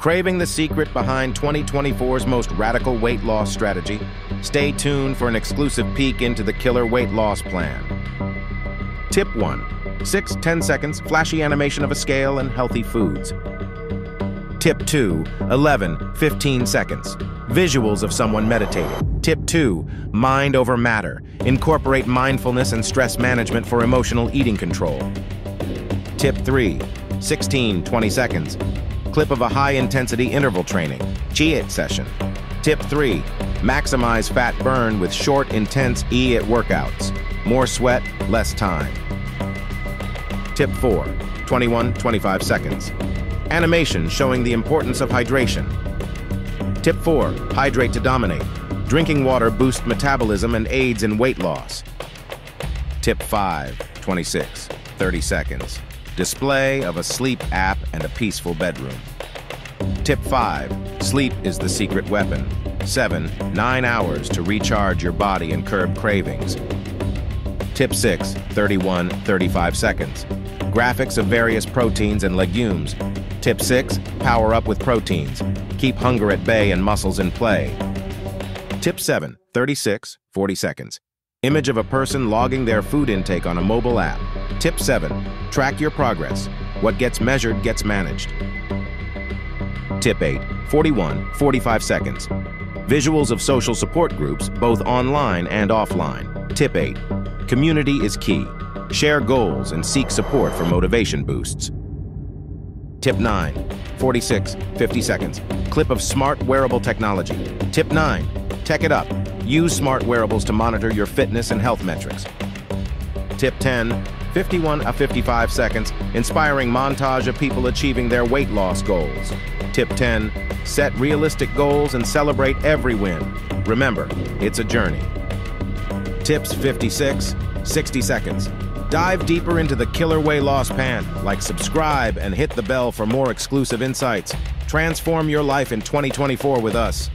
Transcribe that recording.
Craving the secret behind 2024's most radical weight loss strategy? Stay tuned for an exclusive peek into the killer weight loss plan. Tip 1. 6-10 seconds, flashy animation of a scale and healthy foods. Tip 2. 11-15 seconds, visuals of someone meditating. Tip 2. Mind over matter. Incorporate mindfulness and stress management for emotional eating control. Tip 3. 16-20 seconds, clip of a high-intensity interval training, HIIT session. Tip 3. Maximize fat burn with short, intense HIIT workouts. More sweat, less time. Tip 4. 21-25 seconds, animation showing the importance of hydration. Tip 4. Hydrate to dominate. Drinking water boosts metabolism and aids in weight loss. Tip 5. 26-30 seconds, display of a sleep app and a peaceful bedroom. Tip 5. Sleep is the secret weapon. 7-9 hours to recharge your body and curb cravings. Tip 6. 31-35 seconds, graphics of various proteins and legumes. Tip 6. Power up with proteins. Keep hunger at bay and muscles in play. Tip 7. 36-40 seconds, image of a person logging their food intake on a mobile app. Tip 7. Track your progress. What gets measured gets managed. Tip 8. 41-45 seconds, visuals of social support groups, both online and offline. Tip 8. Community is key. Share goals and seek support for motivation boosts. Tip 9. 46-50 seconds, clip of smart wearable technology. Tip 9. Tech it up. Use smart wearables to monitor your fitness and health metrics. Tip 10. 51-55 seconds, inspiring montage of people achieving their weight loss goals. Tip 10. Set realistic goals and celebrate every win. Remember, it's a journey. Tips 56-60 seconds. Dive deeper into the killer weight loss plan. Like, subscribe, and hit the bell for more exclusive insights. Transform your life in 2024 with us.